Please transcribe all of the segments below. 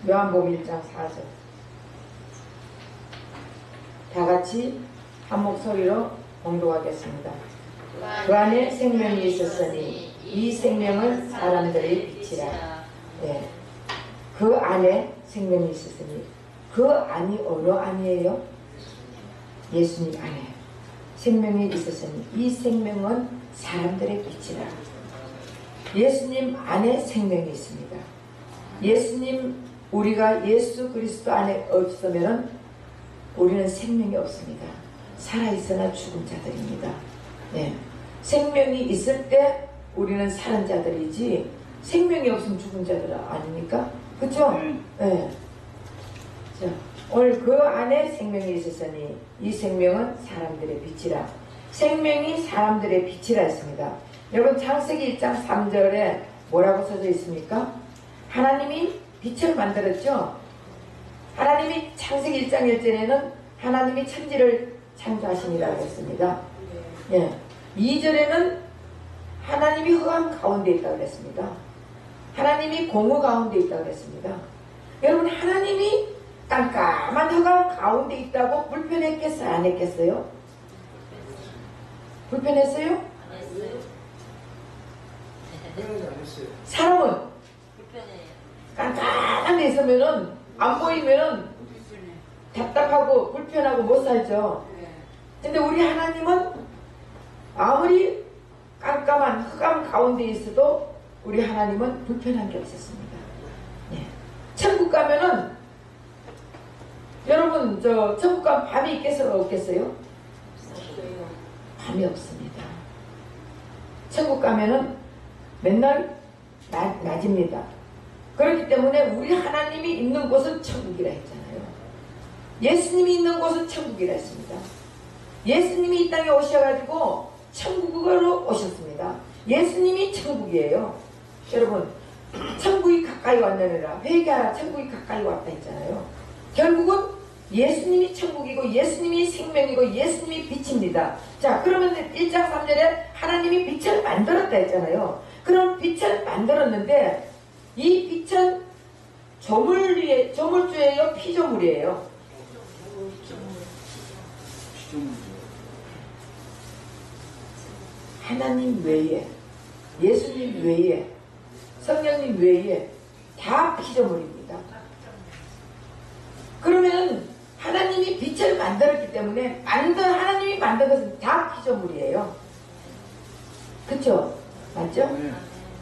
요한복음 1장 4절. 다 같이 한 목소리로 봉독하겠습니다. 그 안에 생명이 있었으니 이 생명은 사람들의 빛이라. 네. 그 안에 생명이 있었으니, 그 안이 어느 안이에요? 예수님 안에 생명이 있었으니 이 생명은 사람들의 빛이라. 예수님 안에 생명이 있습니다. 예수님, 우리가 예수 그리스도 안에 없으면 우리는 생명이 없습니다. 살아있으나 죽은 자들입니다. 네. 생명이 있을 때 우리는 사는 자들이지, 생명이 없으면 죽은 자들 아닙니까? 그쵸? 네. 자, 오늘 그 안에 생명이 있었으니 이 생명은 사람들의 빛이라. 생명이 사람들의 빛이라 했습니다. 여러분, 창세기 1장 3절에 뭐라고 써져 있습니까? 하나님이 빛을 만들었죠. 하나님이 창세기 1장 1절에는 하나님이 천지를 창조하시니라고 했습니다. 예. 2절에는 하나님이 흑암 가운데 있다고 했습니다. 하나님이 공허 가운데 있다고 했습니다. 여러분, 하나님이 깜깜한 흑암 가운데 있다고 불편했겠어요? 안 했겠어요? 불편했어요? 사람은 깜깜한 데 있으면은, 안 보이면은 답답하고 불편하고 못 살죠. 근데 우리 하나님은 아무리 깜깜한 흑암 가운데 있어도 우리 하나님은 불편한 게 없었습니다. 예. 천국 가면은, 여러분, 천국 가면 밤이 있겠어요? 없겠어요? 밤이 없습니다. 천국 가면은 맨날 낮입니다. 그렇기 때문에 우리 하나님이 있는 곳은 천국이라 했잖아요. 예수님이 있는 곳은 천국이라 했습니다. 예수님이 이 땅에 오셔가지고 천국으로 오셨습니다. 예수님이 천국이에요. 여러분, 천국이 가까이 왔느니라. 회개하라, 천국이 가까이 왔다 했잖아요. 결국은 예수님이 천국이고 예수님이 생명이고 예수님이 빛입니다. 자, 그러면 1장 3절에 하나님이 빛을 만들었다 했잖아요. 그럼 빛을 만들었는데 이 빛은 조물주예요? 피조물이에요? 하나님 외에, 예수님 외에, 성령님 외에 다 피조물입니다. 그러면 하나님이 빛을 만들었기 때문에 하나님이 만든 것은 다 피조물이에요. 그쵸? 맞죠?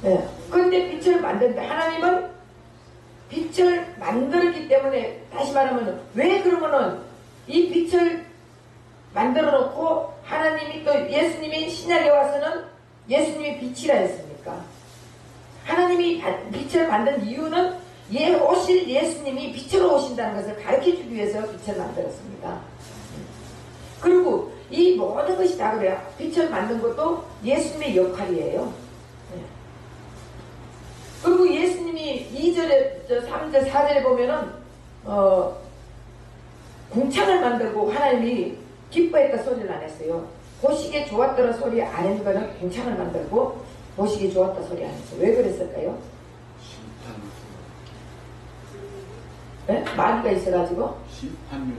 네. 그런데 빛을 만드는데 하나님은 빛을 만들었기 때문에, 다시 말하면 왜 그러면은 이 빛을 만들어 놓고 하나님이 또 예수님이 신약에 와서는 예수님이 빛이라 했습니까? 하나님이 빛을 만든 이유는 오실 예수님이 빛으로 오신다는 것을 가르쳐주기 위해서 빛을 만들었습니다. 그리고 이 모든 것이 다 그래요. 빛을 만든 것도 예수님의 역할이에요. 그리고 예수님이 2절에, 3절, 4절에 보면은, 궁창을 만들고 하나님이 기뻐했다 소리를 안 했어요. 보시기에 좋았더라 소리 안 했는 거는 궁창을 만들고 보시기에 좋았다 소리 안 했어요. 왜 그랬을까요? 네? 마귀가 있어가지고? 심판용.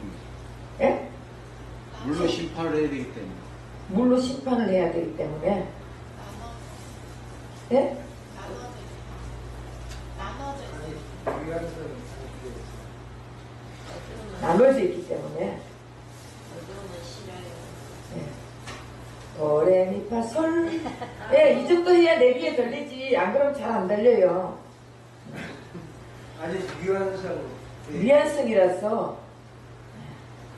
예? 물로 심판을 해야 되기 때문에. 물로 심판을 해야 되기 때문에. 예? 나눠져 있기 때문에. 예. 도레미파솔. 예, 이 정도 해야 내 귀에 들리지. 안 그러면 잘 안 들려요. 아니, 미완성. 미완성이라서.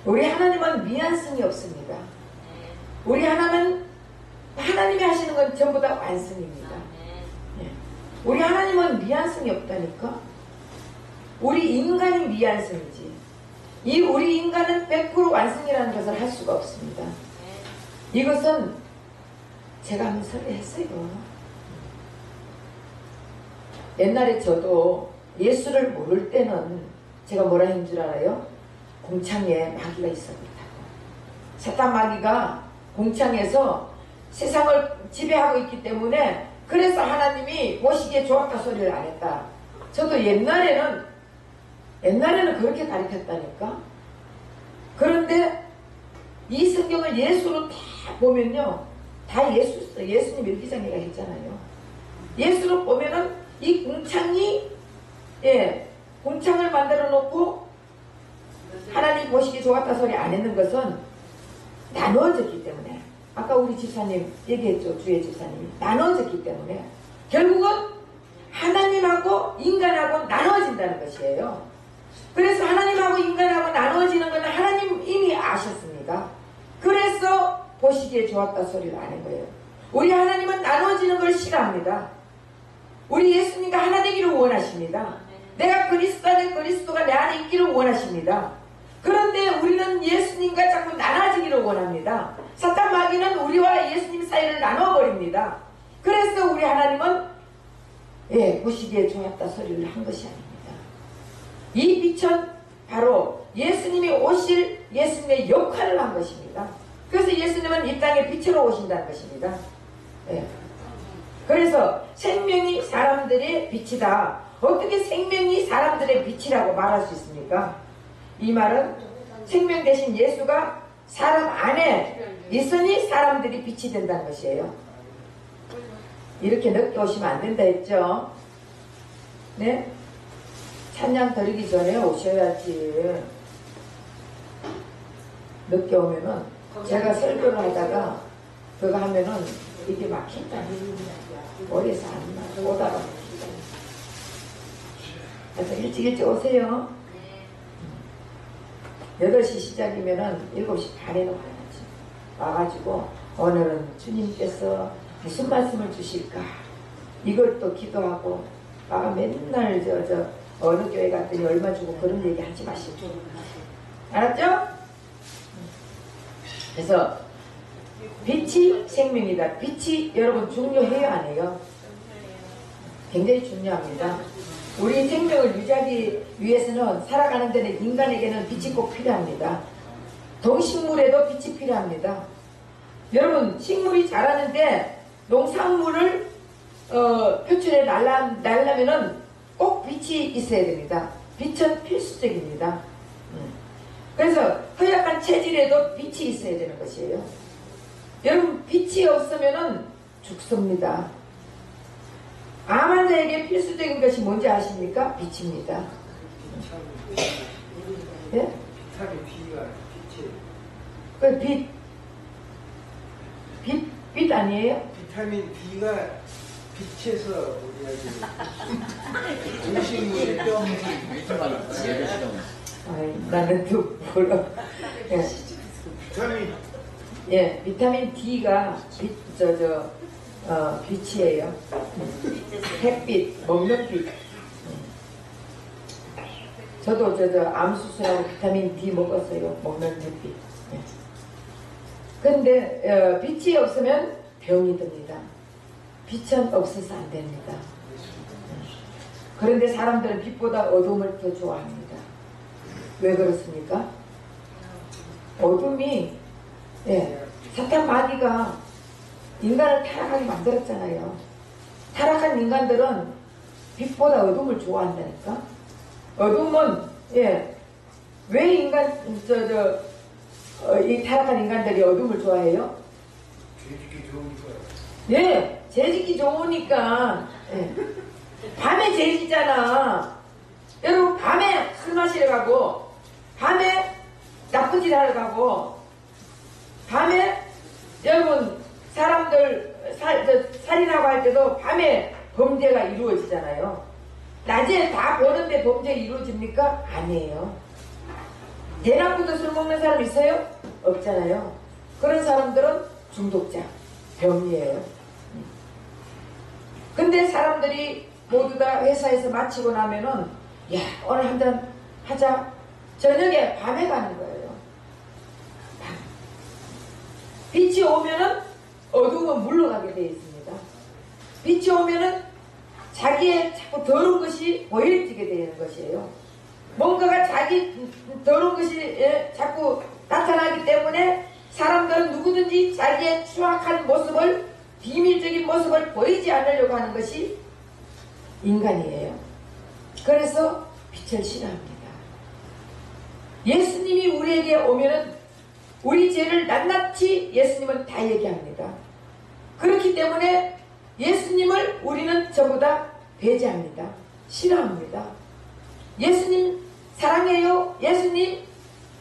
우리 하나님은 미완성이 없습니다. 우리 하나님이 하시는 건 전부 다 완성입니다. 예. 우리 하나님은 미완성이 없다니까. 우리 인간이 미완성이지. 우리 인간은 100% 완성이라는 것을 할 수가 없습니다. 이것은 제가 한번 설명했어요. 옛날에 저도 예수를 모를 때는 제가 뭐라 했는 줄 알아요? 공창에 마귀가 있어 그렇다고. 사탄 마귀가 공창에서 세상을 지배하고 있기 때문에, 그래서 하나님이 보시기에 좋았다 소리를 안 했다. 저도 옛날에는 옛날에는 그렇게 가르쳤다니까. 그런데 이 성경을 예수로 다 보면요, 다 예수님 일기장애가 했잖아요. 예수로 보면은 이 궁창이, 궁창을 만들어 놓고 하나님 보시기 좋았다 소리 안 했는 것은 나누어졌기 때문에, 아까 우리 집사님 얘기했죠. 주의 집사님이 나누어졌기 때문에 결국은 하나님하고 인간하고 나누어진다는 것이에요. 그래서 하나님하고 인간하고 나누어지는 것은 하나님 이미 아셨습니다. 그래서 보시기에 좋았다 소리를 안 한 거예요. 우리 하나님은 나누어지는 걸 싫어합니다. 우리 예수님과 하나 되기를 원하십니다. 내가 그리스도 안에 그리스도가 내 안에 있기를 원하십니다. 그런데 우리는 예수님과 자꾸 나눠지기를 원합니다. 사탄 마귀는 우리와 예수님 사이를 나눠버립니다. 그래서 우리 하나님은 보시기에 좋았다 소리를 한 것이 아닙니다. 이 빛은 바로 예수님이 오실 예수님의 역할을 한 것입니다. 그래서 예수님은 이 땅에 빛으로 오신다는 것입니다. 그래서 생명이 사람들의 빛이다. 어떻게 생명이 사람들의 빛이라고 말할 수 있습니까? 이 말은 생명 대신 예수가 사람 안에 있으니 사람들이 빛이 된다는 것이에요. 이렇게 늦게 오시면 안 된다 했죠? 네? 찬양 드리기 전에 오셔야지. 늦게 오면은 제가 설교를 하다가 그거 하면은 이게 막힌다. 머리에서 안 나. 오다가 막힌다. 그래서 일찍 오세요. 8시 시작이면은 7시 반에는 와야지. 와가지고 오늘은 주님께서 무슨 말씀을 주실까? 이것도 기도하고, 아가 맨날 어느 교회 갔더니 얼마 주고 그런 얘기 하지 마시고. 알았죠? 그래서 빛이 생명이다. 빛이 여러분 중요해요, 안 해요? 굉장히 중요합니다. 우리 생명을 유지하기 위해서는, 살아가는 데는 인간에게는 빛이 꼭 필요합니다. 동식물에도 빛이 필요합니다. 여러분, 식물이 자라는데 농산물을 표출해 날려면은 꼭 빛이 있어야 됩니다. 빛은 필수적입니다. 그래서 허약한 체질에도 빛이 있어야 되는 것이에요. 여러분, 빛이 없으면은 죽습니다. 암 환자에게 필수적인 것이 뭔지 아십니까? 빛입니다. 네? 비타민 D가 빛이. 빛 아니에요? 비타민 D가 빛에서 우리에게 음식물에 나는 또 몰라. 비타민 D가 빛이에요. 햇빛, 먹는 빛. 저도 암 수술하고 비타민 D 먹었어요. 먹는 햇빛. 근데 빛이 없으면 병이 듭니다. 빛은 없어서 안 됩니다. 그런데 사람들은 빛보다 어둠을 더 좋아합니다. 왜 그렇습니까? 어둠이, 사탄 마귀가 인간을 타락하게 만들었잖아요. 타락한 인간들은 빛보다 어둠을 좋아한다니까. 어둠은, 왜 이 타락한 인간들이 어둠을 좋아해요? 죄짓기 좋으니까. 죄짓기 좋으니까. 밤에 죄짓잖아. 여러분, 밤에 술 마시러 가고, 밤에 나쁜 짓 하러 가고, 밤에 여러분 사람들 살인하고 할 때도 밤에 범죄가 이루어지잖아요. 낮에 다 보는데 범죄 이루어집니까? 아니에요. 대낮부터 술 먹는 사람 있어요? 없잖아요. 그런 사람들은 중독자, 병이에요. 근데 사람들이 모두 다 회사에서 마치고 나면은, 오늘 한잔 하자. 저녁에 밤에 가는 거예요. 빛이 오면은 어두움은 물러가게 되어 있습니다. 빛이 오면은 자기의 자꾸 더러운 것이 보여지게 되는 것이에요. 뭔가가 자기 더러운 것이 자꾸 나타나기 때문에 사람들은 누구든지 자기의 추악한 모습을, 비밀적인 모습을 보이지 않으려고 하는 것이 인간이에요. 그래서 빛을 싫어합니다. 예수님이 우리에게 오면은 우리 죄를 낱낱이 예수님은 다 얘기합니다. 그렇기 때문에 예수님을 우리는 전부 다 배제합니다. 싫어합니다. 예수님 사랑해요? 예수님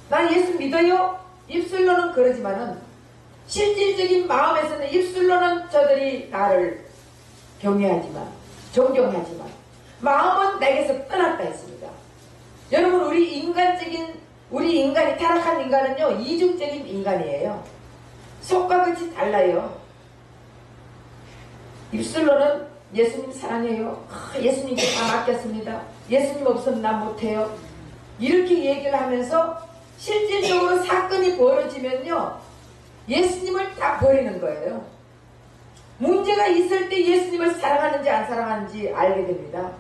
나 예수 믿어요? 입술로는 그러지만은 실질적인 마음에서는 입술로는 저들이 나를 경외하지만 존경하지만 마음은 내게서 떠났다 했습니다. 여러분 우리 인간이 타락한 인간은요 이중적인 인간이에요. 속과 끝이 달라요. 입술로는 예수님 사랑해요. 예수님께 다 맡겼습니다. 예수님 없으면 난 못해요. 이렇게 얘기를 하면서 실질적으로 사건이 벌어지면요 예수님을 다 버리는 거예요. 문제가 있을 때 예수님을 사랑하는지 안 사랑하는지 알게 됩니다.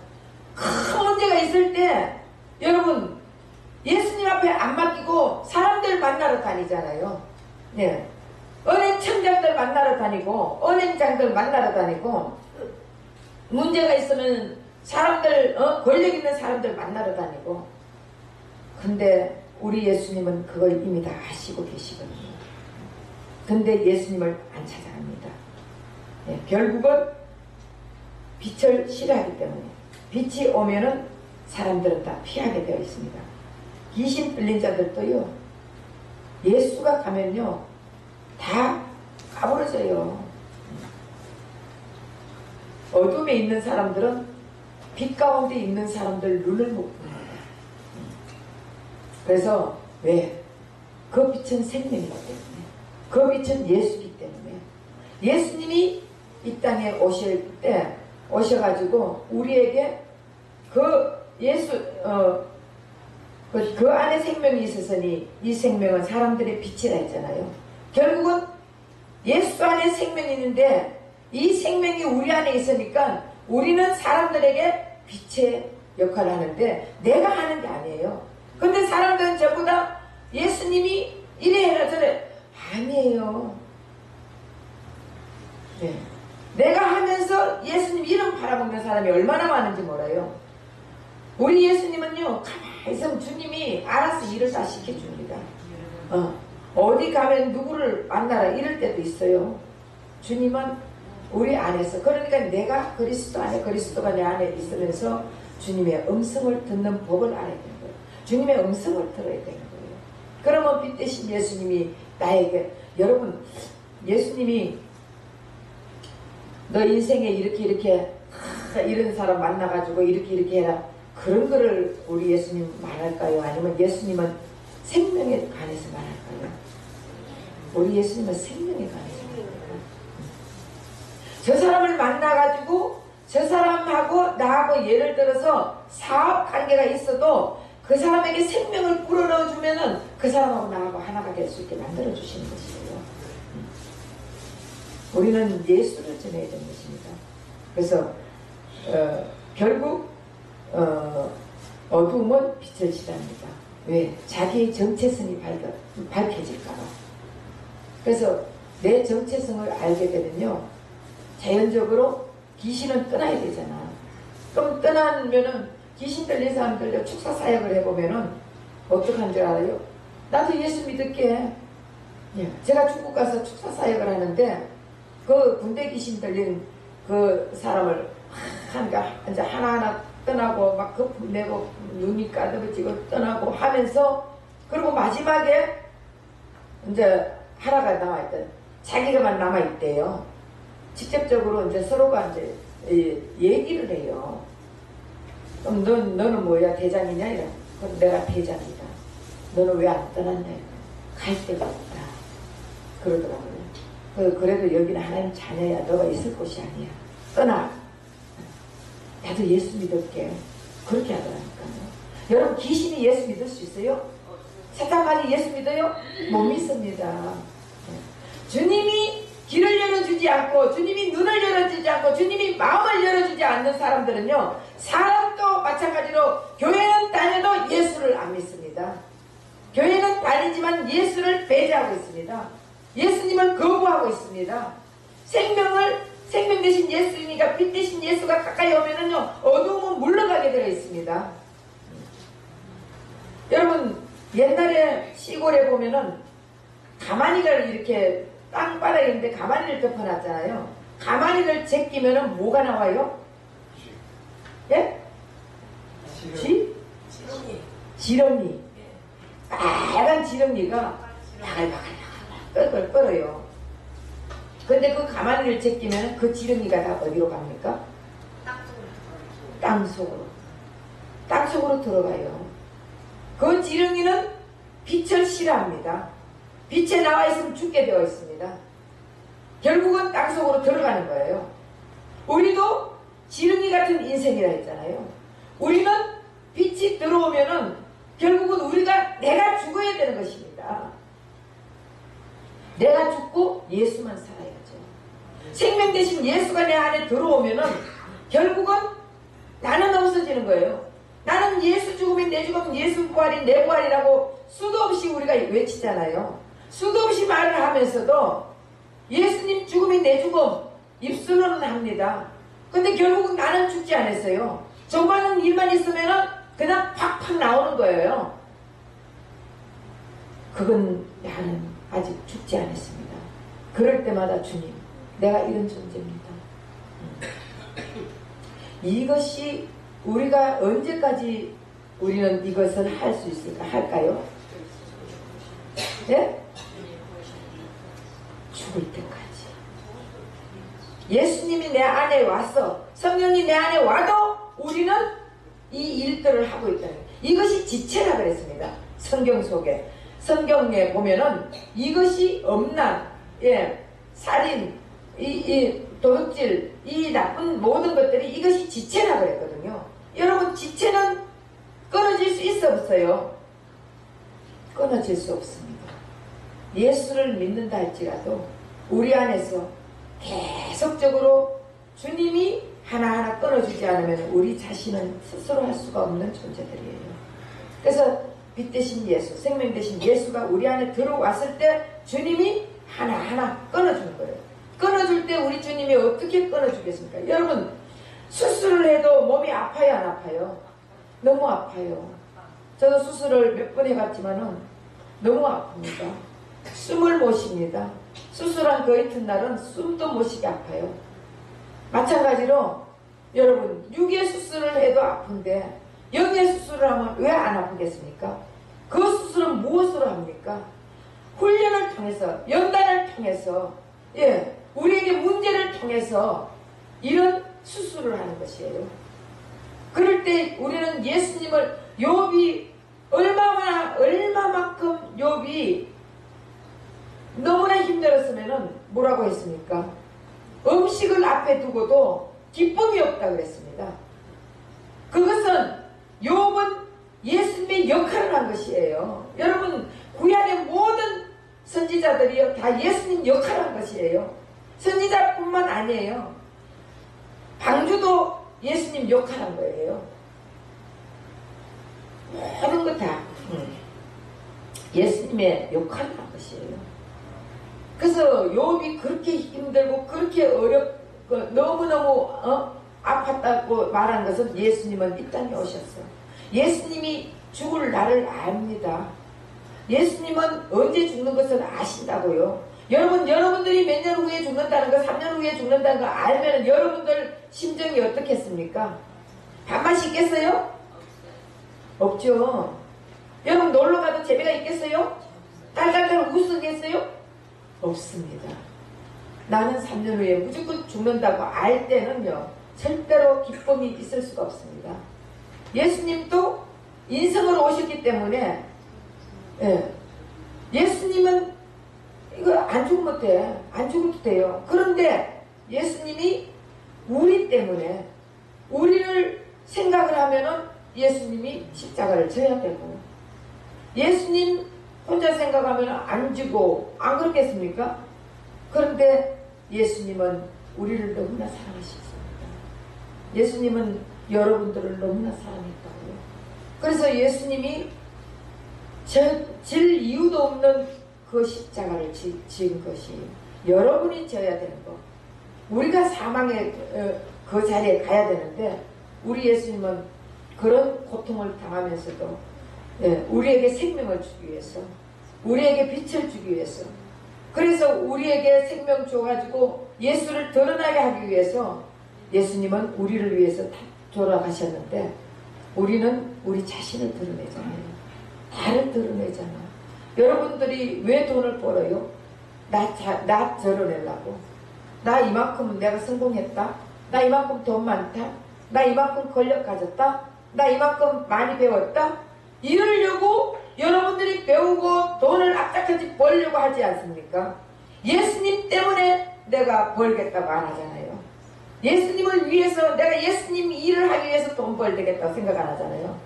큰 문제가 있을 때 여러분 예수님 앞에 안 맡기고 사람들 만나러 다니잖아요. 네. 은행청장들 만나러 다니고 은행장들 만나러 다니고 문제가 있으면 사람들 권력 있는 사람들 만나러 다니고 근데 우리 예수님은 그걸 이미 다 하시고 계시거든요. 근데 예수님을 안 찾아갑니다. 네, 결국은 빛을 싫어하기 때문에 빛이 오면은 사람들은 다 피하게 되어 있습니다. 귀신 들린 자들도요 예수가 가면요 다 까부러져요. 어둠에 있는 사람들은 빛 가운데 있는 사람들 눈을 못 봅니다. 그래서 왜? 그 빛은 생명이기 때문에 그 빛은 예수이기 때문에 예수님이 이 땅에 오실 때 오셔가지고 우리에게 그 안에 생명이 있었으니 이 생명은 사람들의 빛이라 했잖아요. 결국은 예수 안에 생명이 있는데 이 생명이 우리 안에 있으니까 우리는 사람들에게 빛의 역할을 하는데 내가 하는 게 아니에요. 근데 사람들은 전부 다 예수님이 이래 해라 저래 아니에요. 네. 내가 하면서 예수님 이름 팔아먹는 사람이 얼마나 많은지 몰라요. 우리 예수님은요 가만히 있으면 주님이 알아서 일을 다 시켜줍니다. 어디 가면 누구를 만나라 이럴 때도 있어요. 주님은 우리 안에서 그러니까 내가 그리스도 안에 그리스도가 내 안에 있으면서 주님의 음성을 듣는 법을 알아야 되는 거예요. 주님의 음성을 들어야 되는 거예요. 그러면 빛 대신 예수님이 나에게 여러분 예수님이 너 인생에 이렇게 이런 사람 만나가지고 이렇게 해라 그런 거를 우리 예수님 말할까요? 아니면 예수님은 생명에 관해서 말할까요? 우리 예수님은 생명에 관해서 말할까요? 저 사람을 만나가지고 저 사람하고 나하고 예를 들어서 사업 관계가 있어도 그 사람에게 생명을 불어넣어 주면은 그 사람하고 나하고 하나가 될 수 있게 만들어 주시는 것이에요. 우리는 예수를 전해야 되는 것입니다. 그래서 결국 어두움은 빛을 지납니다. 왜? 자기의 정체성이 밝혀질까봐. 그래서 내 정체성을 알게 되면요 자연적으로 귀신은 떠나야 되잖아. 그럼 떠나면은 귀신 들린 사람들 축사 사역을 해보면은 어떡한 줄 알아요? 나도 예수 믿을게. 제가 중국 가서 축사 사역을 하는데 그 군대 귀신 들린 그 사람을 이제 하나하나 떠나고 막 거품 내고 눈이 까득지고 떠나고 하면서 그리고 마지막에 이제 하나가 남아있던 자기가만 남아있대요. 직접적으로 이제 서로가 이제 얘기를 해요. 그럼 너는 뭐야 대장이냐 이래. 그럼 내가 대장이다. 너는 왜 안 떠났냐 이래. 갈 데가 없다. 그러더라고요. 그래도 여기는 하나님 자녀야. 너가 있을 곳이 아니야. 떠나. 나도 예수 믿을게. 그렇게 하더라니까요. 여러분 귀신이 예수 믿을 수 있어요? 사탄만이 예수 믿어요? 못 믿습니다. 주님이 길을 열어주지 않고 주님이 눈을 열어주지 않고 주님이 마음을 열어주지 않는 사람들은요 사람도 마찬가지로 교회는 다녀도 예수를 안 믿습니다. 교회는 다니지만 예수를 배제하고 있습니다. 예수님을 거부하고 있습니다. 생명 대신 예수이니까 빛 대신 예수가 가까이 오면은요 어두움은 물러가게 되어 있습니다. 여러분 옛날에 시골에 보면은 가마니를 이렇게 땅바닥에 있는데 가마니를 덮어놨잖아요. 가마니를 제끼면은 뭐가 나와요? 예? 쥐? 지렁이. 빨간 지렁이가 바글바글 끓어요. 근데 그 가마니를 제끼면 그 지렁이가 다 어디로 갑니까? 땅속으로. 땅속으로 들어가요. 그 지렁이는 빛을 싫어합니다. 빛에 나와 있으면 죽게 되어 있습니다. 결국은 땅속으로 들어가는 거예요. 우리도 지렁이 같은 인생이라 했잖아요. 우리는 빛이 들어오면은 결국은 우리가 내가 죽어야 되는 것입니다. 내가 죽고 예수만 살아야죠. 생명 대신 예수가 내 안에 들어오면은 결국은 나는 없어지는 거예요. 나는 예수 죽으면 내 죽음, 예수 부활이 내 부활이라고 수도 없이 우리가 외치잖아요. 수도 없이 말을 하면서도 예수님 죽음이 내 죽음 입술로는 합니다. 근데 결국은 나는 죽지 않았어요. 저 많은 일만 있으면은 그냥 팍팍 나오는 거예요. 그건 나는 아직 죽지 않았습니다. 그럴 때마다 주님, 내가 이런 존재입니다. 이것이 우리가 언제까지 우리는 이것을 할 수 있을까? 할까요? 네? 죽을 때까지. 예수님이 내 안에 와서 성령이 내 안에 와도 우리는 이 일들을 하고 있다는 거예요. 이것이 지체라 그랬습니다. 성경 속에. 성경에 보면은 이것이 엄난, 예, 살인, 이 도둑질, 이 나쁜 모든 것들이 이것이 지체라 그랬거든요. 여러분, 지체는 끊어질 수 있어 없어요? 끊어질 수 없습니다. 예수를 믿는다 할지라도 우리 안에서 계속적으로 주님이 하나하나 끊어주지 않으면 우리 자신은 스스로 할 수가 없는 존재들이에요. 그래서 빛 대신 예수, 생명 대신 예수가 우리 안에 들어왔을 때 주님이 하나하나 끊어주는 거예요. 끊어줄 때 우리 주님이 어떻게 끊어주겠습니까? 여러분, 수술을 해도 몸이 아파요, 안 아파요? 너무 아파요. 저도 수술을 몇 번 해봤지만은 너무 아픕니다. 숨을 못 쉽니다. 수술한 그 이튿날은 숨도 못 쉬게 아파요. 마찬가지로 여러분, 육의 수술을 해도 아픈데 영의 수술을 하면 왜 안 아프겠습니까? 그 수술은 무엇으로 합니까? 훈련을 통해서, 연단을 통해서, 예, 우리에게 문제를 통해서 이런 수술을 하는 것이에요. 그럴 때 우리는 예수님을, 욥이 얼마만큼 욥이 너무나 힘들었으면은 뭐라고 했습니까? 음식을 앞에 두고도 기쁨이 없다 그랬습니다. 그것은 욥은 예수님의 역할을 한 것이에요. 여러분, 구약의 모든 선지자들이요 다 예수님 역할을 한 것이에요. 선지자뿐만 아니에요. 방주도 예수님 역할을 한 거예요. 모든 것 다 예수님의 역할을 한 것이에요. 그래서 욥이 그렇게 힘들고 그렇게 어렵고 너무너무 아팠다고 말한 것은 예수님은 이 땅에 오셨어요. 예수님이 죽을 날을 압니다. 예수님은 언제 죽는 것을 아신다고요. 여러분들이 몇 년 후에 죽는다는 거, 3년 후에 죽는다는 거 알면 여러분들 심정이 어떻겠습니까? 밥맛이 있겠어요? 없죠. 여러분 놀러가도 재미가 있겠어요? 딸딸딸 웃으겠어요? 없습니다. 나는 3년 후에 무조건 죽는다고 알 때는요, 절대로 기쁨이 있을 수가 없습니다. 예수님도 인성으로 오셨기 때문에, 예, 예수님은 이거 안 죽으면 돼. 안 죽어도 돼요. 그런데 예수님이 우리 때문에, 우리를 생각을 하면은 예수님이 십자가를 져야 되고, 예수님 혼자 생각하면 안 지고 안 그렇겠습니까? 그런데 예수님은 우리를 너무나 사랑하셨습니다. 예수님은 여러분들을 너무나 사랑했다고요. 그래서 예수님이 질 이유도 없는 그 십자가를 지은 것이 여러분이 져야 되는 거. 우리가 사망의 그 자리에 가야 되는데 우리 예수님은 그런 고통을 당하면서도 예, 우리에게 생명을 주기 위해서, 우리에게 빛을 주기 위해서, 그래서 우리에게 생명 줘가지고 예수를 드러나게 하기 위해서 예수님은 우리를 위해서 다 돌아가셨는데 우리는 우리 자신을 드러내잖아요. 나를 드러내잖아. 여러분들이 왜 돈을 벌어요? 나 드러내려고. 나 이만큼 내가 성공했다. 나 이만큼 돈 많다. 나 이만큼 권력 가졌다. 나 이만큼 많이 배웠다. 이러려고 여러분들이 배우고 돈을 악착같이 벌려고 하지 않습니까? 예수님 때문에 내가 벌겠다고 안 하잖아요. 예수님을 위해서 내가 예수님 일을 하기 위해서 돈 벌 되겠다고 생각 안 하잖아요.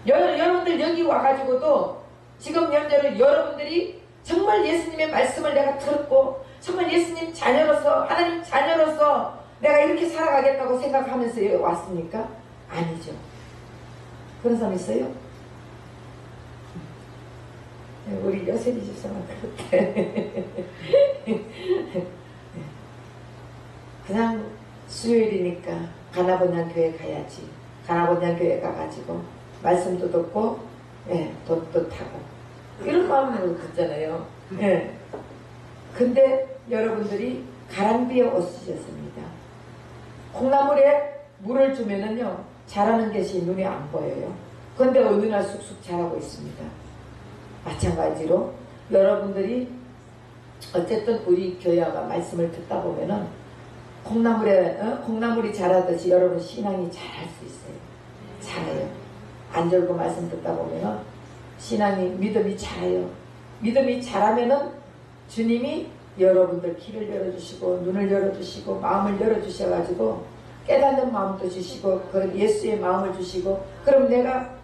여러분들 여기 와가지고도 지금 현재로 여러분들이 정말 예수님의 말씀을 내가 들었고 정말 예수님 자녀로서 하나님 자녀로서 내가 이렇게 살아가겠다고 생각하면서 여기 왔습니까? 아니죠. 그런 사람 있어요? 우리 여세리 집사만 그렇대. 그냥 수요일이니까 가나본양 교회 가야지. 가나본양 교회 가가지고 말씀도 듣고 돈도 타고 이런 마음으로 듣잖아요. 근데 여러분들이 가랑비에 옷이셨습니다. 콩나물에 물을 주면은요 자라는 것이 눈에 안 보여요. 그런데 어느 날 쑥쑥 자라고 있습니다. 마찬가지로 여러분들이 어쨌든 우리 교회가 말씀을 듣다 보면은 콩나물이 자라듯이 여러분 신앙이 자랄 수 있어요. 자라요. 안 절고 말씀 듣다 보면은 신앙이 믿음이 자라요. 믿음이 자라면은 주님이 여러분들 귀를 열어주시고 눈을 열어주시고 마음을 열어주셔가지고 깨닫는 마음도 주시고 그런 예수의 마음을 주시고 그럼 내가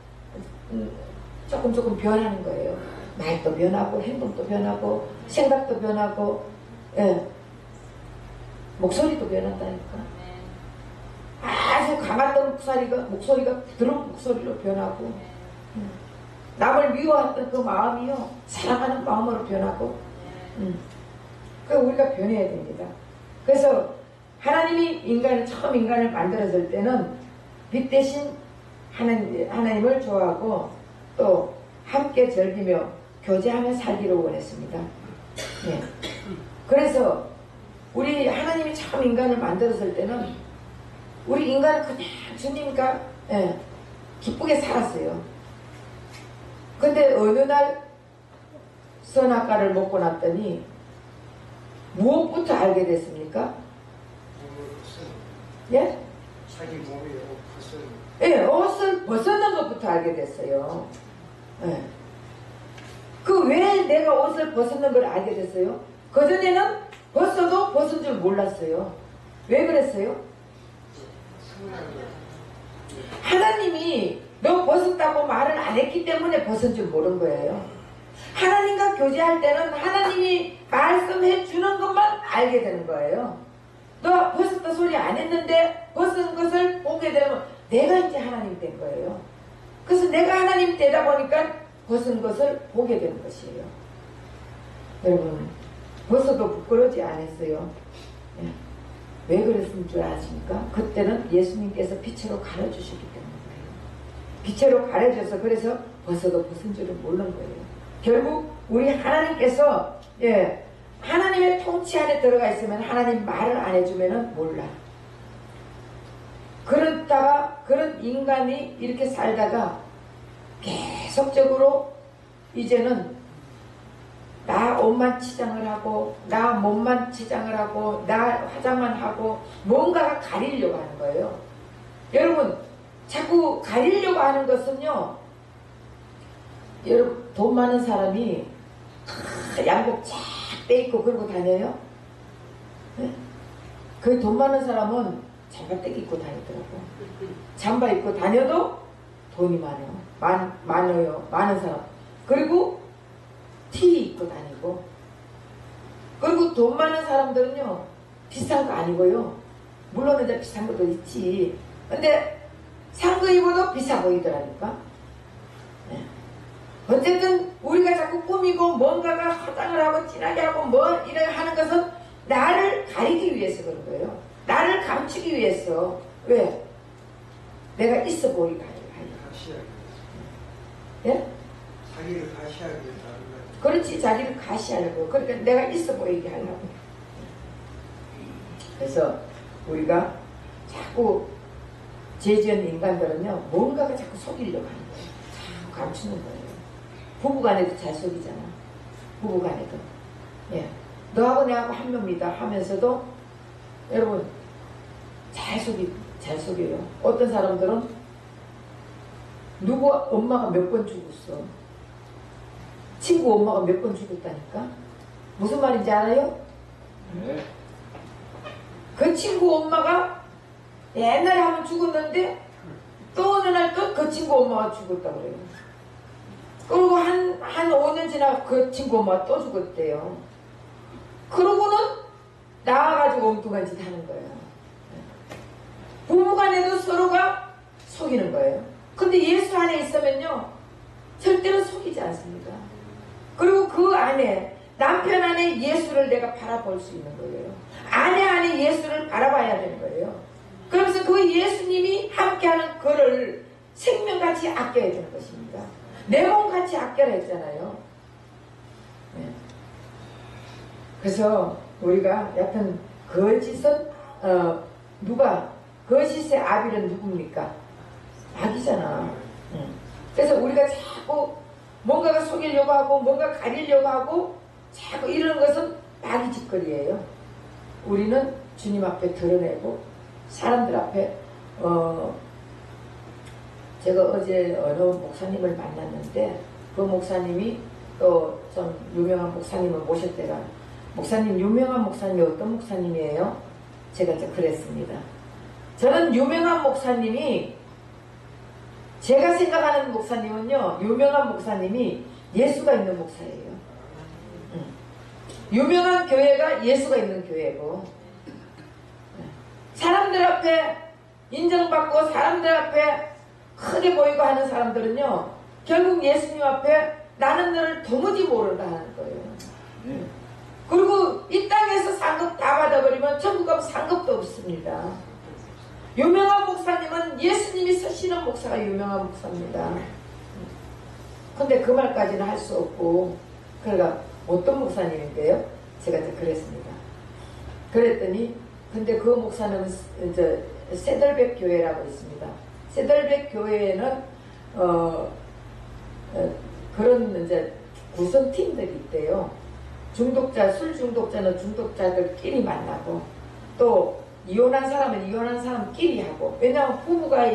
조금 변하는 거예요. 말도 변하고 행동도 변하고 생각도 변하고 목소리도 변한다니까. 아주 강했던 목소리가 부드러운 목소리로 변하고 남을 미워했던 그 마음이요 사랑하는 마음으로 변하고 그 우리가 변해야 됩니다. 그래서 하나님이 처음 인간을 만들었을 때는 빛 대신 하나님을 좋아하고 또 함께 즐기며 교제하며 살기를 원했습니다. 그래서 우리 하나님이 처음 인간을 만들었을 때는 우리 인간은 그냥 주님과 기쁘게 살았어요. 근데 어느 날 선악과를 먹고 났더니 무엇부터 알게 됐습니까? 예? 자기 몸에 옷을 벗었는 것부터 알게 됐어요. 그 왜 내가 옷을 벗었는 걸 알게 됐어요? 그전에는 벗어도 벗은 줄 몰랐어요. 왜 그랬어요? 하나님이 너 벗었다고 말을 안 했기 때문에 벗은 줄 모른 거예요. 하나님과 교제할 때는 하나님이 말씀해 주는 것만 알게 되는 거예요. 너 벗었다 소리 안 했는데 벗은 것을 보게 되면 내가 이제 하나님 된 거예요. 그래서 내가 하나님 되다 보니까 벗은 것을 보게 되는 것이에요. 여러분 벗어도 부끄러지 않았어요. 왜 그랬을 줄 아십니까? 그때는 예수님께서 빛으로 가르쳐주시기 때문이에요. 빛으로 가르쳐서 그래서 벗어도 벗은 줄을 모르는 거예요. 결국 우리 하나님께서 하나님의 통치 안에 들어가 있으면 하나님 말을 안 해주면 몰라. 그러다가 그런 인간이 이렇게 살다가 계속적으로 이제는 나 옷만 치장을 하고 나 몸만 치장을 하고 나 화장만 하고 뭔가가 가리려고 하는 거예요. 여러분 자꾸 가리려고 하는 것은요, 여러분 돈 많은 사람이 양복 쫙 빼입고 그러고 다녀요. 그 돈 많은 사람은 잠바 떼기 입고 다니더라고. 잠바 입고 다녀도 돈이 많아요. 많은 사람. 그리고 티 입고 다니고. 그리고 돈 많은 사람들은요 비싼 거 아니고요. 물론 이제 비싼 것도 있지. 근데 산 거 입어도 비싸 보이더라니까. 어쨌든 우리가 자꾸 꾸미고 뭔가가 화장을 하고 진하게 하고 뭐 이래 하는 것은 나를 가리기 위해서 그런 거예요. 나를 감추기 위해서. 왜? 내가 있어 보이게 하려고. 예? 자기를 가시하기 위해서 하는 거예요. 그렇지, 자기를 가시하려고. 그러니까 내가 있어 보이게 하려고. 그래서 우리가 자꾸 죄지은 인간들은요, 뭔가가 자꾸 속이려고 하는 거예요. 자꾸 감추는 거예요. 부부간에도 잘 속이잖아. 부부간에도. 예. 너하고 내하고 한 놈이다 하면서도 여러분 잘 속여요. 어떤 사람들은 누구 엄마가 몇 번 죽었어. 친구 엄마가 몇 번 죽었다니까. 무슨 말인지 알아요? 네. 그 친구 엄마가 옛날에 한 번 죽었는데 또 어느 날 또 그 친구 엄마가 죽었다 그래요. 그리고 한 5년 지나 그 친구 엄마가 또 죽었대요. 그러고는 나와가지고 엉뚱한 짓 하는 거예요. 부부간에도 서로가 속이는 거예요. 근데 예수 안에 있으면요 절대로 속이지 않습니다. 그리고 그 안에 남편 안에 예수를 내가 바라볼 수 있는 거예요. 아내 안에 예수를 바라봐야 되는 거예요. 그러면서 그 예수님이 함께하는 그를 생명같이 아껴야 되는 것입니다. 내 몸같이 아껴라 했잖아요. 네. 그래서 우리가 여튼 거짓은 누가 거짓의 아비는 누굽니까? 악이잖아. 그래서 우리가 자꾸 뭔가가 속이려고 하고 뭔가 가리려고 하고 자꾸 이러는 것은 마귀 짓거리예요. 우리는 주님 앞에 드러내고 사람들 앞에 제가 어제 어느 목사님을 만났는데 그 목사님이 또 좀 유명한 목사님을 모셨대가 목사님 유명한 목사님이 어떤 목사님이에요? 제가 이제 그랬습니다. 저는 유명한 목사님이 제가 생각하는 목사님은요 유명한 목사님이 예수가 있는 목사예요. 유명한 교회가 예수가 있는 교회고 사람들 앞에 인정받고 사람들 앞에 크게 보이고 하는 사람들은요 결국 예수님 앞에 나는 너를 도무지 모른다 하는 거예요. 그리고 이 땅에서 상급 다 받아버리면 천국 가면 상급도 없습니다. 유명한 목사님은 예수님이 서시는 목사가 유명한 목사입니다. 근데 그 말까지는 할 수 없고 그러니까 어떤 목사님인데요? 제가 이제 그랬습니다. 그랬더니 근데 그 목사는 이제 세들백 교회라고 있습니다. 세들백 교회에는 그런 이제 구성팀들이 있대요. 술 중독자는 중독자들끼리 만나고 또 이혼한 사람은 이혼한 사람끼리 하고 왜냐하면 부부가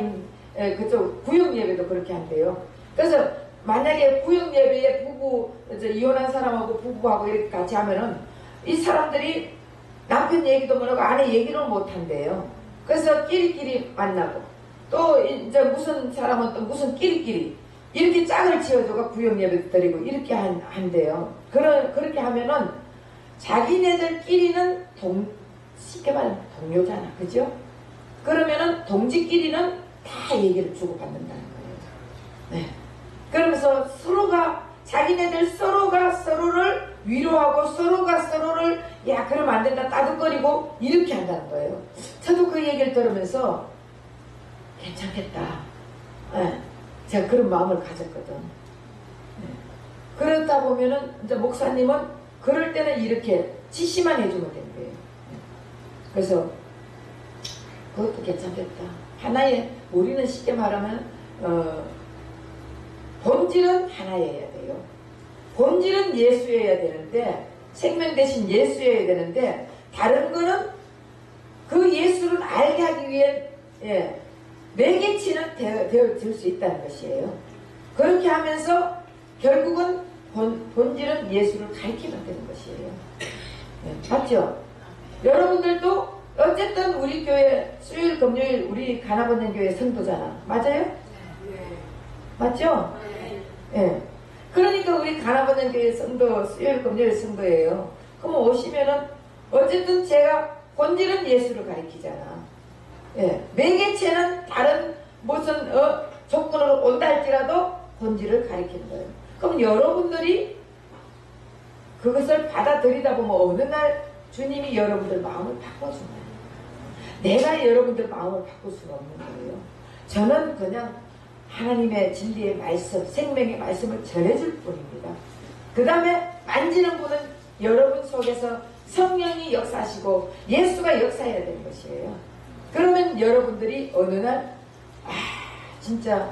그쪽 구역 예배도 그렇게 한대요. 그래서 만약에 구역 예배에 부부 이제 이혼한 사람하고 부부하고 이렇게 같이 하면은 이 사람들이 남편 얘기도 못하고 아내 얘기를 못 한대요. 그래서 끼리끼리 만나고 또 이제 무슨 사람은 또 무슨 끼리끼리 이렇게 짝을 지어줘가 구역 예배 드리고 이렇게 한대요. 그렇게 하면은 자기네들끼리는 쉽게 말하면 동료잖아. 그죠? 그러면은 동지끼리는 다 얘기를 주고받는다는 거예요. 네. 그러면서 자기네들 서로가 서로를 위로하고 서로가 서로를 야 그러면 안 된다 따뜻거리고 이렇게 한다는 거예요. 저도 그 얘기를 들으면서 괜찮겠다. 네. 제가 그런 마음을 가졌거든. 네. 그러다 보면은 이제 목사님은 그럴 때는 이렇게 지시만 해주면 되는 거예요. 네. 그래서 그것도 괜찮겠다. 하나의 우리는 쉽게 말하면 본질은 하나여야 돼요. 본질은 예수여야 되는데 생명 대신 예수여야 되는데 다른 거는 그 예수를 알게 하기 위해 매개치는 되어질 수 있다는 것이에요. 그렇게 하면서 결국은 본질은 예수를 가르치면 되는 것이에요. 맞죠? 여러분들도 어쨌든 우리 교회 수요일 금요일 우리 가나보는 교회 성도잖아. 맞아요? 네. 맞죠? 네. 그러니까 우리 가나보는 교회 성도 수요일 금요일 성도예요. 그럼 오시면은 어쨌든 제가 본질은 예수를 가르치잖아. 예, 매개체는 다른 무슨 조건으로 온다 할지라도 본질을 가리키는 거예요. 그럼 여러분들이 그것을 받아들이다 보면 어느 날 주님이 여러분들 마음을 바꿔주나요? 내가 여러분들 마음을 바꿀 수는 없는 거예요. 저는 그냥 하나님의 진리의 말씀, 생명의 말씀을 전해줄 뿐입니다. 그 다음에 만지는 분은 여러분 속에서 성령이 역사하시고 예수가 역사해야 되는 것이에요. 그러면 여러분들이 어느 날 진짜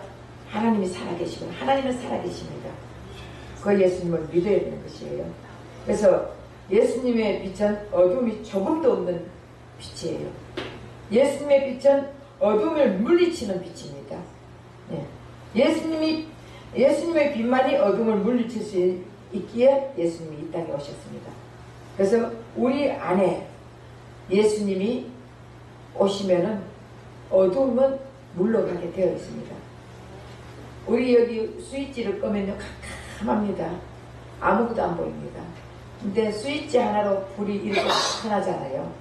하나님이 살아계시고 하나님은 살아계십니다. 그 예수님을 믿어야 되는 것이에요. 그래서 예수님의 빛은 어둠이 조금도 없는 빛이에요. 예수님의 빛은 어둠을 물리치는 빛입니다. 예수님의 빛만이 어둠을 물리칠 수 있기에 예수님이 이 땅에 오셨습니다. 그래서 우리 안에 예수님이 오시면은 어둠은 물러가게 되어 있습니다. 우리 여기 스위치를 끄면요 캄캄합니다. 아무것도 안 보입니다. 근데 스위치 하나로 불이 이렇게 켜나잖아요.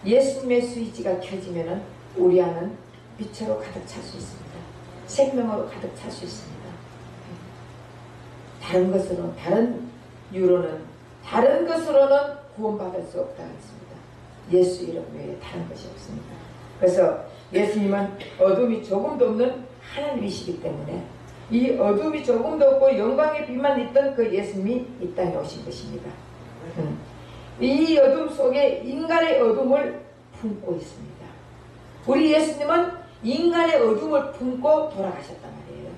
예수님의 스위치가 켜지면은 우리 안은 빛으로 가득 찰 수 있습니다. 생명으로 가득 찰 수 있습니다. 다른 것으로는, 다른 이유로는, 다른 것으로는 구원받을 수 없다 했습니다. 예수 이름 외에 다른 것이 없습니다. 그래서 예수님은 어둠이 조금도 없는 하나님이시기 때문에 이 어둠이 조금도 없고 영광의 빛만 있던 그 예수님이 이 땅에 오신 것입니다. 이 어둠 속에 인간의 어둠을 품고 있습니다. 우리 예수님은 인간의 어둠을 품고 돌아가셨단 말이에요.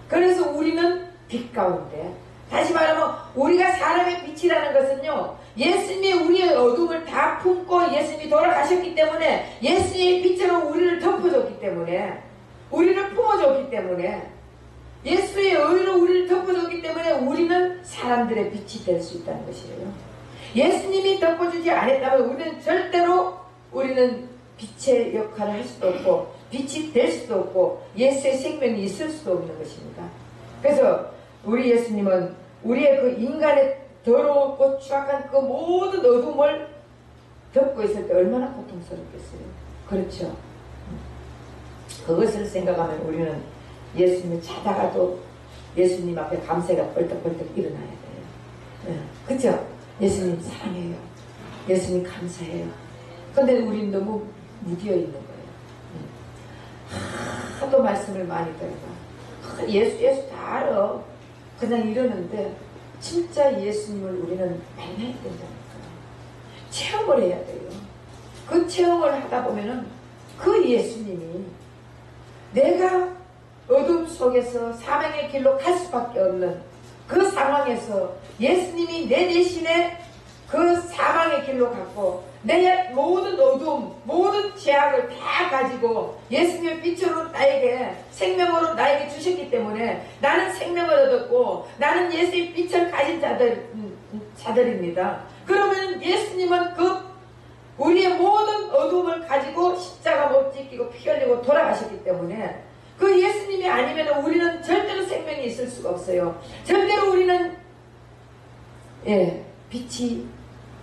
그래서 우리는 빛 가운데, 다시 말하면 우리가 사람의 빛이라는 것은요, 예수님이 우리의 어둠을 다 품고 예수님이 돌아가셨기 때문에, 예수님의 빛으로 우리를 덮어줬기 때문에, 우리를 품어줬기 때문에, 예수의 의로 우리를 덮어줬기 때문에 우리는 사람들의 빛이 될 수 있다는 것이에요. 예수님이 덮어주지 않았다면 우리는 절대로 우리는 빛의 역할을 할 수도 없고 빛이 될 수도 없고 예수의 생명이 있을 수도 없는 것입니다. 그래서 우리 예수님은 우리의 그 인간의 더럽고 추악한 그 모든 어둠을 덮고 있을 때 얼마나 고통스럽겠어요. 그렇죠. 그것을 생각하면 우리는 예수님을 자다가도 예수님 앞에 감사가 벌떡벌떡 일어나야 돼요. 그렇죠? 예수님 사랑해요. 예수님 감사해요. 근데 우리는 너무 무디어 있는 거예요. 하도 말씀을 많이 들어봐. 예수 다 알아. 그냥 이러는데 진짜 예수님을 우리는 만나야 된다니까. 체험을 해야 돼요. 그 체험을 하다 보면은 그 예수님이 내가 어둠 속에서 사망의 길로 갈 수밖에 없는 그 상황에서 예수님이 내 대신에 그 사망의 길로 갔고 내 모든 어둠, 모든 죄악을 다 가지고 예수님의 빛으로 나에게 생명으로 나에게 주셨기 때문에 나는 생명을 얻었고 나는 예수의 빛을 가진 자들입니다. 그러면 예수님은 그 우리의 모든 어둠을 가지고 십자가 못 지키고 피 흘리고 돌아가셨기 때문에 그 예수님이 아니면 우리는 절대로 생명이 있을 수가 없어요. 절대로 우리는 빛이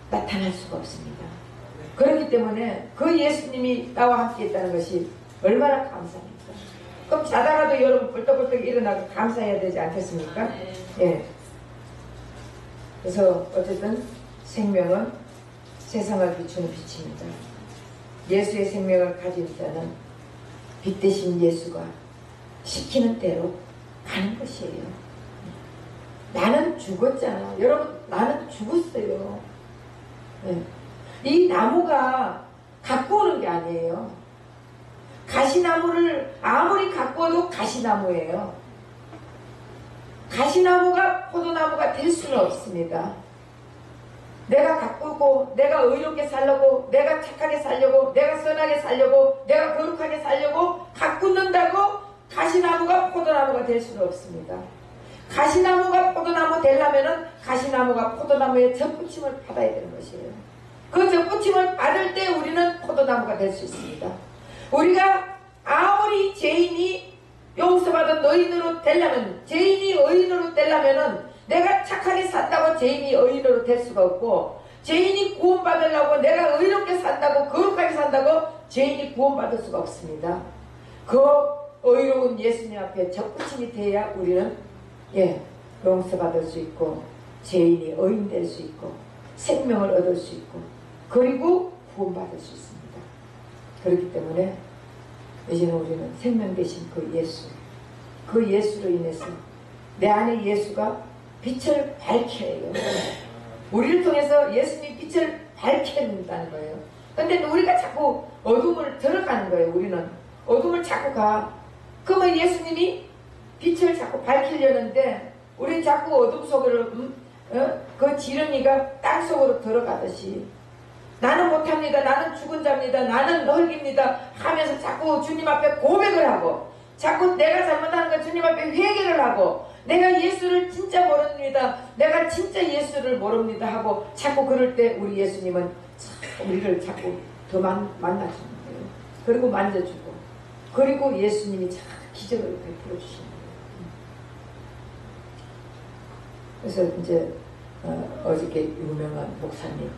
나타날 수가 없습니다. 그렇기 때문에 그 예수님이 나와 함께 있다는 것이 얼마나 감사합니까? 그럼 자다가도 여러분 벌떡벌떡 일어나고 감사해야 되지 않겠습니까? 그래서 어쨌든 생명은 세상을 비추는 빛입니다. 예수의 생명을 가진 자는 빛 대신 예수가 시키는 대로 가는 것이에요. 나는 죽었잖아. 여러분, 나는 죽었어요. 이 나무가 갖고 오는 게 아니에요. 가시나무를 아무리 갖고 와도 가시나무예요. 가시나무가 포도나무가 될 수는 없습니다. 내가 가꾸고 내가 의롭게 살려고 내가 착하게 살려고 내가 선하게 살려고 내가 거룩하게 살려고 가꾸는다고 가시나무가 포도나무가 될 수는 없습니다. 가시나무가 포도나무 되려면은 가시나무가 포도나무의 접붙임을 받아야 되는 것이에요. 그 접붙임을 받을 때 우리는 포도나무가 될 수 있습니다. 우리가 아무리 죄인이 용서받은 의인으로 되려면, 죄인이 의인으로 되려면은 내가 착하게 산다고 죄인이 의인으로 될 수가 없고, 죄인이 구원받으려고 내가 의롭게 산다고 거룩하게 산다고 죄인이 구원받을 수가 없습니다. 그 의로운 예수님 앞에 접붙임이 돼야 우리는 용서받을 수 있고 죄인이 의인 될 수 있고 생명을 얻을 수 있고 그리고 구원받을 수 있습니다. 그렇기 때문에 이제는 우리는 생명 되신 그 예수, 그 예수로 인해서 내 안에 예수가 빛을 밝혀요. 우리를 통해서 예수님이 빛을 밝힌다는 거예요. 근데 우리가 자꾸 어둠을 들어가는 거예요. 우리는 어둠을 자꾸 가. 그러면 예수님이 빛을 자꾸 밝히려는데 우리는 자꾸 어둠 속으로 그 지렁이가 땅속으로 들어가듯이 나는 못합니다. 나는 죽은 자입니다. 나는 헐깁니다. 하면서 자꾸 주님 앞에 고백을 하고 자꾸 내가 잘못하는 거 주님 앞에 회개를 하고 내가 예수를 진짜 모릅니다. 내가 진짜 예수를 모릅니다 하고 자꾸 그럴 때 우리 예수님은 우리를 자꾸 더 만나주는 거예요. 그리고 만져주고 그리고 예수님이 참 기적을 베풀어 주시는 거예요. 그래서 이제 어저께 유명한 목사님,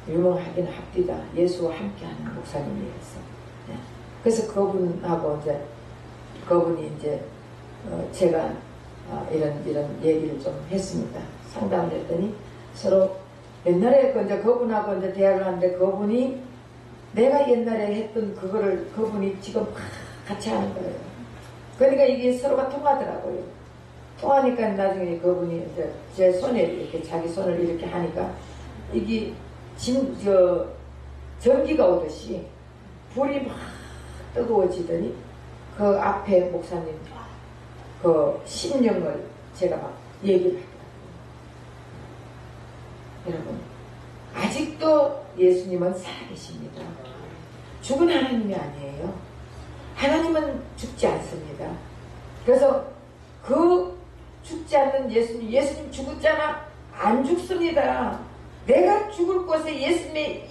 유명하긴 합디다. 예수와 함께하는 목사님이었어. 그래서 그분하고 이제 그분이 이제 제가 이런 얘기를 좀 했습니다. 상담을 했더니 서로 옛날에 이제 그분하고 이제 대화를 하는데 그분이 내가 옛날에 했던 그거를 그분이 지금 같이 하는 거예요. 그러니까 이게 서로가 통하더라고요. 통하니까 나중에 그분이 이제 제 손에 이렇게 자기 손을 이렇게 하니까 이게 전기가 오듯이 불이 막 뜨거워지더니 그 앞에 목사님 그 심령을 제가 막 얘기를 하더라고요. 여러분 아직도 예수님은 살아계십니다. 죽은 하나님이 아니에요. 하나님은 죽지 않습니다. 그래서 그 죽지 않는 예수님 죽었잖아? 안 죽습니다. 내가 죽을 곳에 예수님의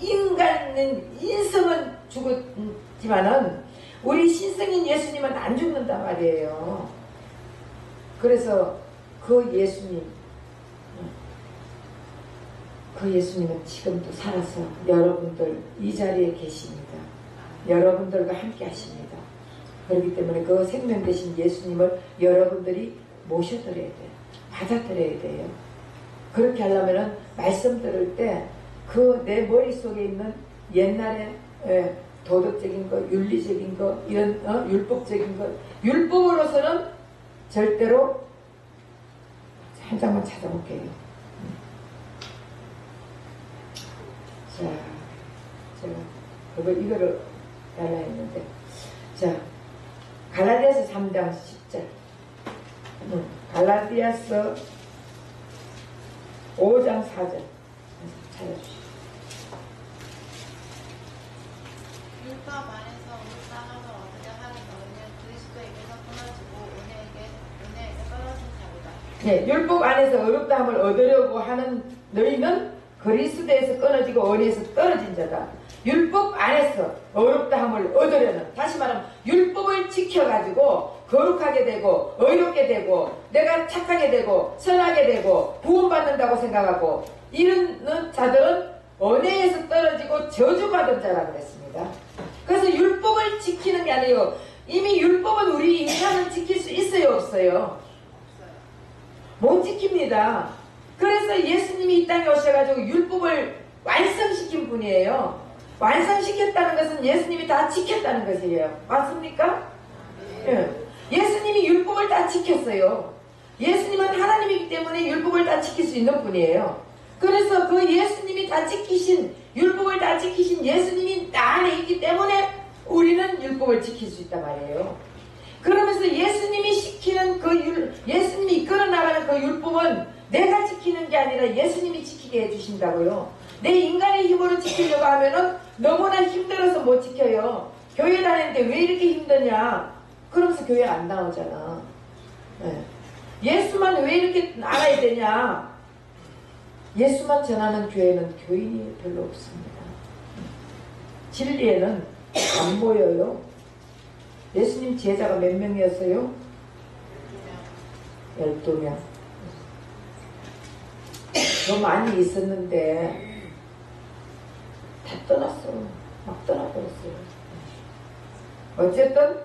인성은 죽었지만은 우리 신성인 예수님은 안 죽는단 말이에요. 그래서 그 예수님은 지금도 살아서 여러분들 이 자리에 계십니다. 여러분들과 함께 하십니다. 그렇기 때문에 그 생명 되신 예수님을 여러분들이 모셔드려야 돼요. 받아들여야 돼요. 그렇게 하려면은 말씀 들을 때 그 내 머릿속에 있는 옛날에 도덕적인 거, 윤리적인 거, 이런 율법적인 거, 율법으로서는 절대로 한 장만 찾아볼게요. 자, 제가 이거를 달라 했는데, 자, 갈라디아서 3장 10절, 갈라디아서 5장 4절 찾아주시죠. 율법 안에서 오늘 따가서 얻으려 하는 너희는 그리스도에게서 끊어지고 은혜에게 떨어진 자로다. 네, 율법 안에서 어렵다 함을 얻으려고 하는 너희는 그리스도에서 끊어지고 은혜에서 떨어진 자다. 율법 안에서 어렵다 함을 얻으려는, 다시 말하면 율법을 지켜가지고 거룩하게 되고 의롭게 되고 내가 착하게 되고 선하게 되고 구원받는다고 생각하고 이런 자들은 은혜에서 떨어지고 저주받은 자라고 했습니다. 그래서 율법을 지키는 게 아니에요. 이미 율법은 우리 인간은 지킬 수 있어요, 없어요? 못 지킵니다. 그래서 예수님이 이 땅에 오셔가지고 율법을 완성시킨 분이에요. 완성시켰다는 것은 예수님이 다 지켰다는 것이에요. 맞습니까? 예. 예수님이 율법을 다 지켰어요. 예수님은 하나님이기 때문에 율법을 다 지킬 수 있는 분이에요. 그래서 그 예수님이 다 지키신, 율법을 다 지키신 예수님이 나 안에 있기 때문에 우리는 율법을 지킬 수 있단 말이에요. 그러면서 예수님이 시키는 예수님이 이끌어 나가는 그 율법은 내가 지키는 게 아니라 예수님이 지키게 해주신다고요. 내 인간의 힘으로 지키려고 하면은 너무나 힘들어서 못 지켜요. 교회 다니는데 왜 이렇게 힘드냐? 그러면서 교회 안 나오잖아. 네. 예수만 왜 이렇게 알아야 되냐? 예수만 전하는 교회는 교인이 별로 없습니다. 진리에는 안 보여요. 예수님 제자가 몇 명이었어요? 12명. 더 많이 있었는데 다 떠났어. 막 떠나버렸어요. 어쨌든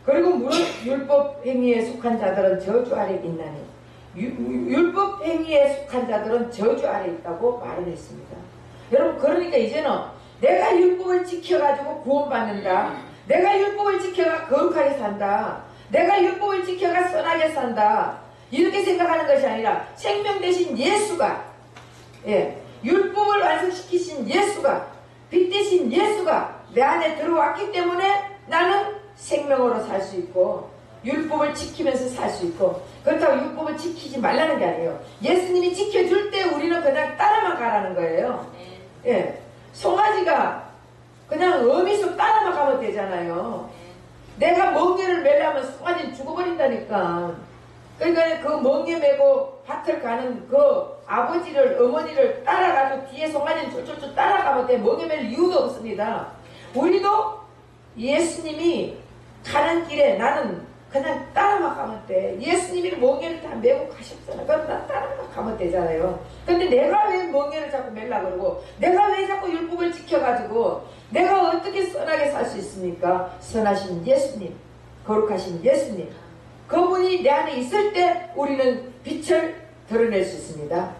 그리고 무릇 율법 행위에 속한 자들은 저주 아래 있나니 율법 행위에 속한 자들은 저주 아래 있다고 말을 했습니다. 여러분 그러니까 이제는 내가 율법을 지켜가지고 구원받는다. 내가 율법을 지켜가 거룩하게 산다. 내가 율법을 지켜가 선하게 산다. 이렇게 생각하는 것이 아니라 생명 대신 예수가, 예, 율법을 완성시키신 예수가, 빛 대신 예수가 내 안에 들어왔기 때문에 나는 생명으로 살 수 있고 율법을 지키면서 살 수 있고, 그렇다고 율법을 지키지 말라는 게 아니에요. 예수님이 지켜줄 때 우리는 그냥 따라만 가라는 거예요. 예, 송아지가 그냥 어미서 따라만 가면 되잖아요. 내가 멍게를 매려면 송아지는 죽어버린다니까. 그러니까 그 멍게 메고 밭을 가는 그 아버지를, 어머니를 따라가도 뒤에 송아지는 쫄쫄쫄 따라가면 돼. 멍게 맬 이유도 없습니다. 우리도 예수님이 가는 길에 나는 그냥 따라만 가면 돼. 예수님이 멍게를 다 메고 가셨잖아. 그럼 나 따라만 가면 되잖아요. 근데 내가 왜 멍게를 자꾸 멜라 그러고, 내가 왜 자꾸 율법을 지켜가지고 내가 어떻게 선하게 살 수 있습니까? 선하신 예수님, 거룩하신 예수님, 그분이 내 안에 있을 때 우리는 빛을 드러낼 수 있습니다.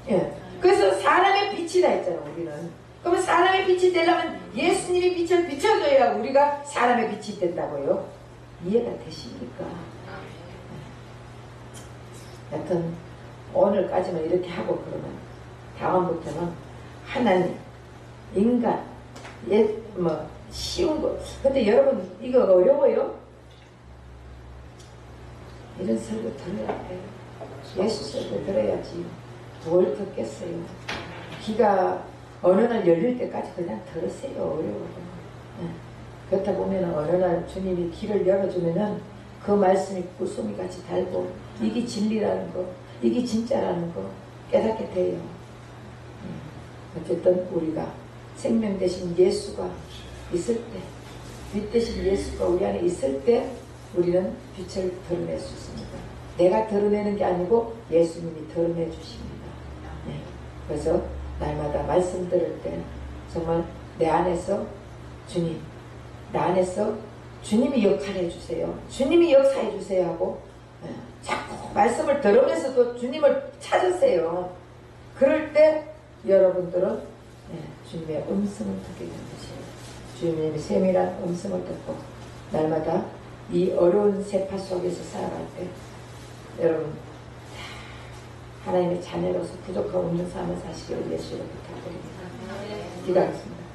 예. 그래서 사람의 빛이라 했잖아, 우리는. 그러면 사람의 빛이 되려면 예수님이 빛을 비춰줘야 우리가 사람의 빛이 된다고요. 이해가 되십니까? 여튼 오늘까지만 이렇게 하고, 그러면 다음부터는 하나님, 인간, 쉬운 거. 근데 여러분 이거 어려워요? 이런 설교 들어야 돼요. 예수 설교 들어야지. 뭘 듣겠어요? 귀가 어느 날 열릴 때까지 그냥 들으세요. 어려워요. 그렇다 보면 어느 날 주님이 길을 열어주면은 그 말씀이 구소미같이 달고, 이게 진리라는 거, 이게 진짜라는 거 깨닫게 돼요. 어쨌든 우리가 생명 대신 예수가 있을 때, 빛 대신 예수가 우리 안에 있을 때 우리는 빛을 드러낼 수 있습니다. 내가 드러내는 게 아니고 예수님이 드러내 주십니다. 네. 그래서 날마다 말씀 들을 때 정말 내 안에서 주님, 나 안에서 주님이 역할해 주세요. 주님이 역사해 주세요 하고, 자꾸 말씀을 들으면서도 주님을 찾으세요. 그럴 때 여러분들은 주님의 음성을 듣게 되는 것이에요. 주님의 세밀한 음성을 듣고 날마다 이 어려운 세파 속에서 살아갈 때 여러분 하나님의 자녀로서 부족함 없는 삶을 사시기를 예수로 부탁드립니다. 기도하겠습니다.